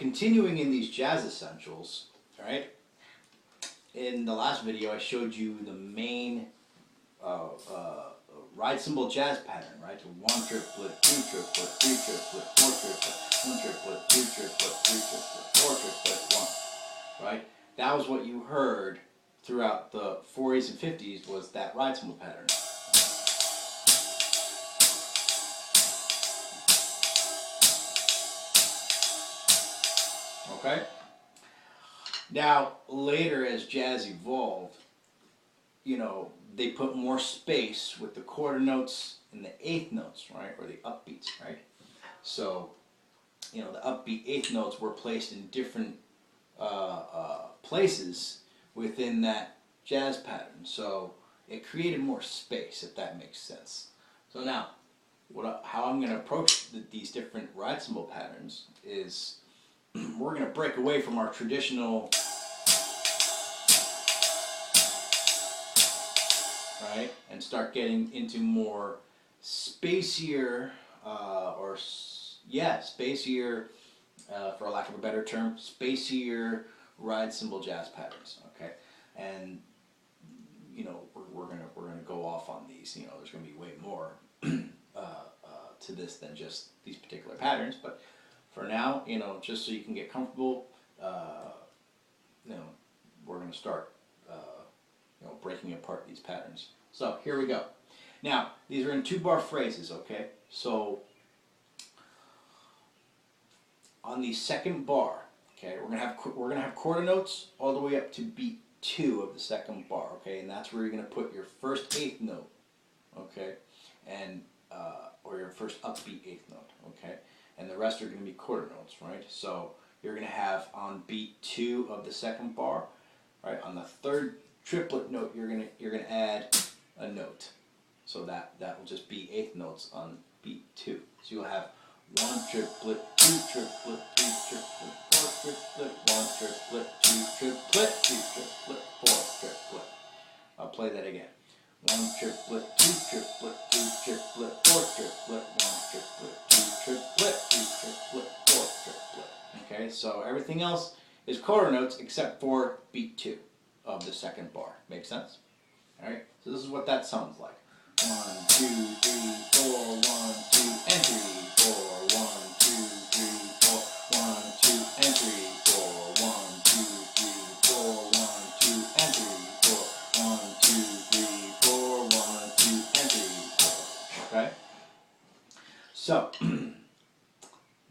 continuing in these jazz essentials, right? In the last video, I showed you the main ride cymbal jazz pattern, right? So 1 triplet, 2 triplet, 3 triplet, 4 triplet, 1 triplet, 2 triplet, 3 triplet, 4 triplet, 1, right? That was what you heard throughout the 40s and 50s, was that ride cymbal pattern. Okay? Now, later as jazz evolved, you know, they put more space with the quarter notes and the eighth notes, right? Or the upbeats, right? So, you know, the upbeat eighth notes were placed in different places within that jazz pattern. So it created more space, if that makes sense. So now, how I'm going to approach these different ride cymbal patterns is we're going to break away from our traditional, right, and start getting into more spacier, spacier, for lack of a better term, spacier ride cymbal jazz patterns. Okay, and you know we're gonna go off on these. You know, there's gonna be way more to this than just these particular patterns, but for now, you know, just so you can get comfortable, you know, we're going to start, you know, breaking apart these patterns. So here we go. Now, these are in 2-bar phrases, okay? So on the second bar, okay, we're gonna have quarter notes all the way up to beat 2 of the second bar, okay, and that's where you're going to put your first eighth note, okay, and or your first upbeat eighth note, okay. And the rest are going to be quarter notes, right? So you're going to have on beat 2 of the second bar, right? On the third triplet note, you're going to add a note. So that will just be eighth notes on beat 2. So you'll have 1 triplet, 2 triplet, 3 triplet, 4 triplet, 1 triplet, 2 triplet, 3 triplet, 4 triplet. I'll play that again. 1 triplet, 2 triplet, 3 triplet, 4 triplet, 1 triplet, 2 triplet, 3 triplet, 4 triplet. Okay, so everything else is quarter notes except for beat 2 of the second bar. Make sense? Alright, so this is what that sounds like. 1, 2, 3, 4, 1, 2, and 3, 4, 1, 2, 3, 4, 1, 2, and 3, 4, 1, 2, 3, 4, 1, 2, and 3, 4, 1, 2, 3, 4, 1, 2, and 3, 4. Okay? So,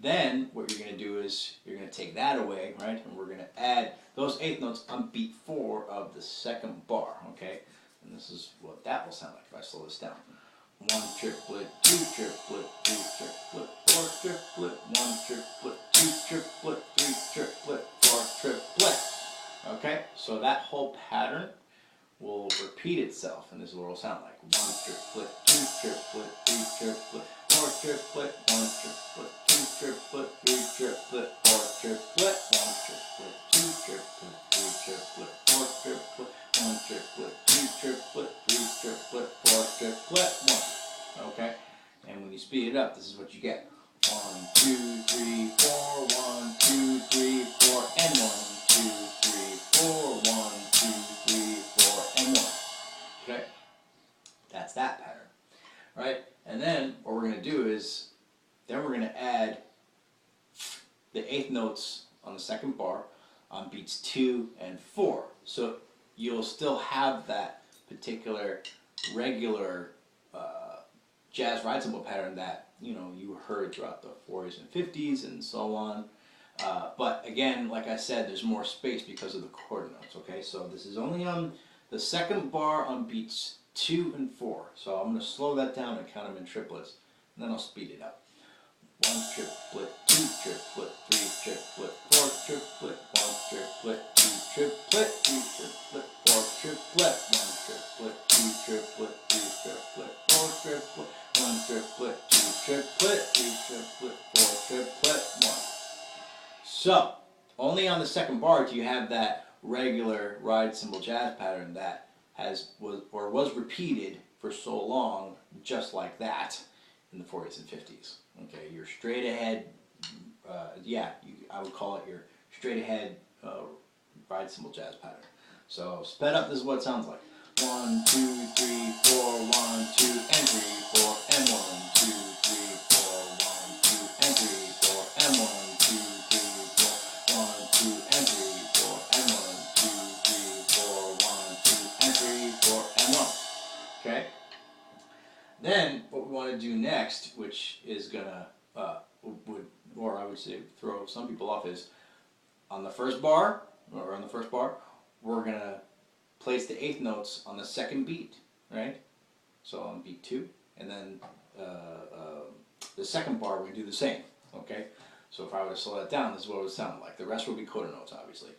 then what you're going to do is you're going to take that away, right? And we're going to add those eighth notes on beat 4 of the second bar, okay? And this is what that will sound like if I slow this down. 1 triplet, 2 triplet, 3 triplet, 4 triplet, 1 triplet, 2 triplet, 3 triplet, 4 triplet. Okay? So that whole pattern will repeat itself, and this is what it will sound like. 1 triplet, 2 triplet, 3 triplet, 4 triplet, 1 triplet, 2 triplet, 3 triplet, 4 triplet, 1 triplet, 2 triplet, 3 triplet, 4 triplet, 1 triplet, 2 triplet, 3 triplet, 4 triplet, 1. Okay? And when you speed it up, this is what you get. 1, 2, 3, 4, 1, 2, 3, 4, and 1, 2, 3, 4, 1, 2, 3, 4, and 1. Okay? That's that pattern. Right? And then what we're going to do is, then we're going to add the eighth notes on the second bar on beats 2 and 4. So you'll still have that particular regular jazz ride cymbal pattern that, you know, you heard throughout the 40s and 50s and so on. But again, like I said, there's more space because of the quarter notes, okay? So this is only on the second bar on beats 2 and 4. So I'm going to slow that down and count them in triplets, and then I'll speed it up. 1 triplet, 2 triplet, 3 triplet, 4 triplet, 1 triplet, 2 triplet, 3 triplet, 4 triplet, 1 triplet, 2 triplet, 3 triplet, 4 triplet, 1 triplet, 2 triplet, 3 triplet, 4 triplet, 1. So, only on the second bar do you have that regular ride cymbal jazz pattern that was repeated for so long, just like that, in the 40s and 50s. Okay, your straight ahead I would call it your straight ahead ride cymbal jazz pattern. So sped up, this is what it sounds like. 1, 2, 3, 4, 1, 2, and 3, 4, and 1, 2, 3, 4, 1, 2, and 3, 4, and 1, 2, 3, 4, 1, 2, and 3, 4, and 1, 2, 3, 4, 1, 2, and 3, 4, and 1. Okay? Then what we want to do next, which is gonna or I would say throw some people off, is on the first bar, we're gonna place the eighth notes on the second beat, right? So on beat 2, and then the second bar we do the same, okay? So if I were to slow that down, this is what it would sound like. The rest will be coda notes, obviously.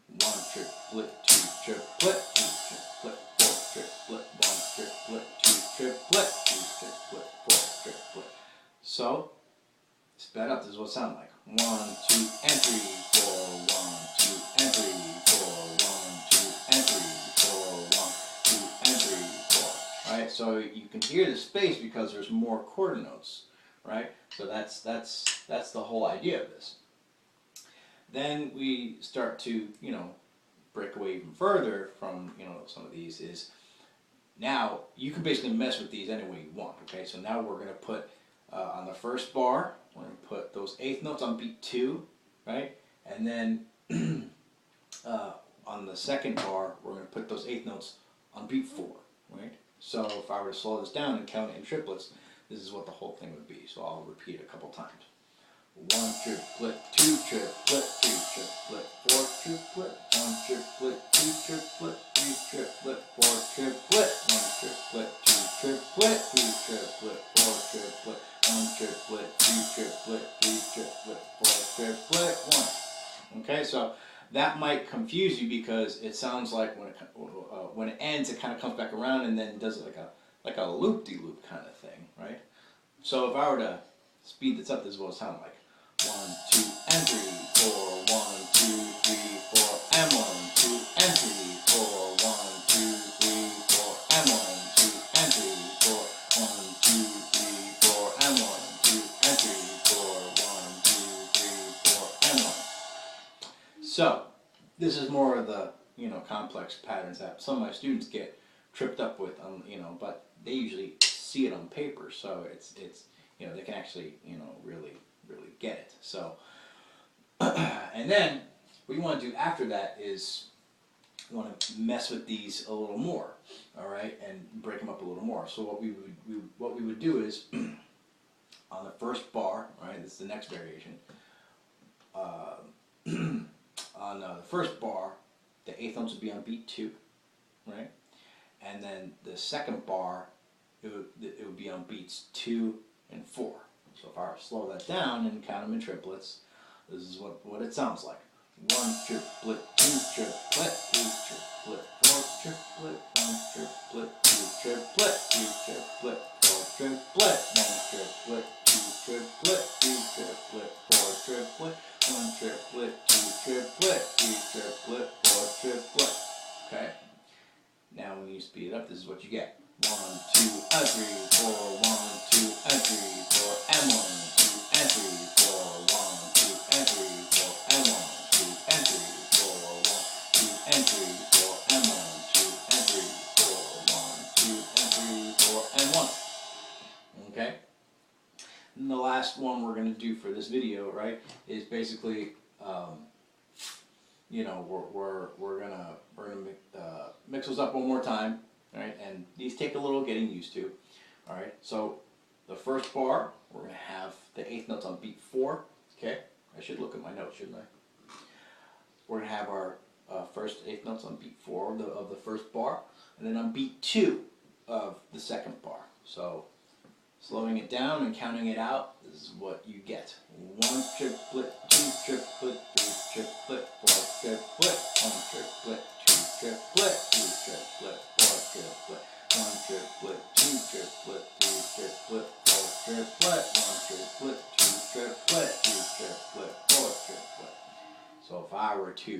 1 triplet, 2 triplet, 3 triplet, 4 triplet, 1 triplet, 2 triplet, 3 triplet, 4 triplet. So sped up, this is what it sounds like. 1, 2, and 3, 4, 1, 2, and 3, 4, 1, 2, and 3, 4, 1, 2, and 3, 4. Right? So you can hear the space because there's more quarter notes, right? So that's the whole idea of this. Then we start to, break away even further from, some of these is, now you can basically mess with these any way you want, okay? So now we're going to put, on the first bar, we're going to put those eighth notes on beat 2, right? And then on the second bar, we're going to put those eighth notes on beat 4, right? So if I were to slow this down and count it in triplets, this is what the whole thing would be. So I'll repeat it a couple times. 1 triplet, 2 triplet, 3 triplet, 4 triplet, 1 triplet, 2 triplet, 3 triplet, 4 triplet, 1 triplet, 2 triplet, 3 triplet, 4 triplet, 1 triplet, 2 triplet, 3 triplet, 4 triplet, 1. Okay, so that might confuse you because it sounds like when it ends, it kind of comes back around and then does it like a loop-de-loop kind of thing, right? So if I were to speed this up, this is what it sounds like. 1, 2, and 3, 4, 1, 2, 3, 4, and 1, 2, and 3, 4, 1, 2, 3, 4, and 1, 2, and 3, 4, 1, 2, 3, 4, and 1, 2, and 3, 4, 1, 2, 3, 4, and 1. So this is more of the complex patterns that some of my students get tripped up with, but they usually see it on paper, so it's they can actually really get it. So and then what you want to do after that is you want to mess with these a little more, all right, and break them up a little more. So what we would do is on the first bar, right, this is the next variation. On the first bar, the eighth notes would be on beat 2, right, and then the second bar it would be on beats 2 and 4. So if I were to slow that down and count them in triplets, this is what it sounds like. 1 triplet, 2 triplet, 3 triplet, 4 triplet, 1 triplet, 2 triplet, 3 triplet, 4 triplet, 1 triplet, 2 triplet, 3 triplet, 4 triplet, 1 triplet, 2 triplet, 3 triplet, 4 triplet. Okay? Now when you speed it up, this is what you get. 1, 2, and 3, 4, 1, 2, and 3, 4, and 1, 2, and 3, 4, 1, 2, and 3, 4, and 1, 2, and 3, 4, 1, 2, and 3, 4, and 1, 2, and 3, 4, 1, 2, and 3, 4, and 1. Okay? And the last one we're going to do for this video, right, is basically, we're gonna mix those up one more time. Alright, and these take a little getting used to. Alright, so the first bar, we're going to have the eighth notes on beat 4. Okay, I should look at my notes, shouldn't I? We're going to have our first eighth notes on beat 4 of the first bar, and then on beat 2 of the second bar. So, slowing it down and counting it out, this is what you get. 1 triplet, 2 triplet, 3 triplet, 4 triplet, 1 triplet, 2 triplet, 3 triplet, 4 triplet, 1 triplet, 2 triplet, 3 triplet, 4 triplet, 1 triplet, 2 triplet, 3 triplet, 4 triplet. So if I were to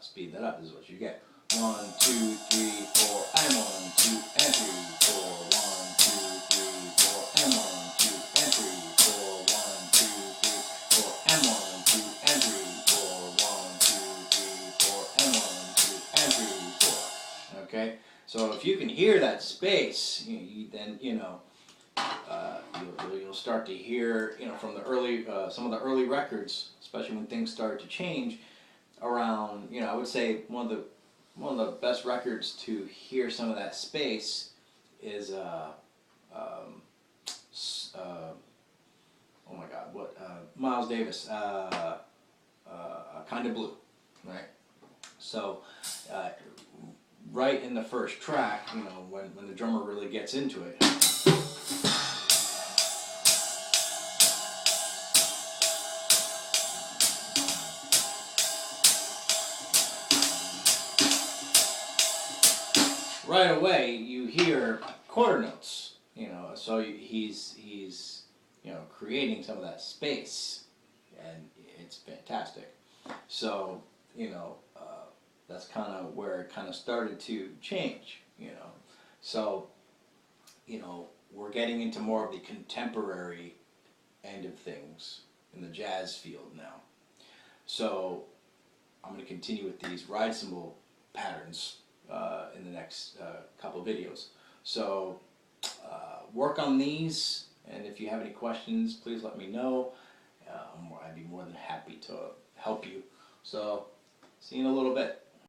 speed that up, this is what you get. 1, 2, 3, 4, and 1, 2, and 3, 4, 1, 2, 3, 4, and 1, 2, and 3, 4, 1, 2, 3, 4, Okay, so if you can hear that space, then you'll start to hear, from the early some of the early records, especially when things started to change around. I would say one of the best records to hear some of that space is oh my God, what Miles Davis, Kind of Blue, right? So right in the first track, when the drummer really gets into it. Right away, you hear quarter notes, so he's creating some of that space, and it's fantastic. So, that's kind of where it kind of started to change, So, we're getting into more of the contemporary end of things in the jazz field now. So, I'm going to continue with these ride cymbal patterns in the next couple of videos. So work on these, and if you have any questions, please let me know. I'd be more than happy to help you. So see you in a little bit.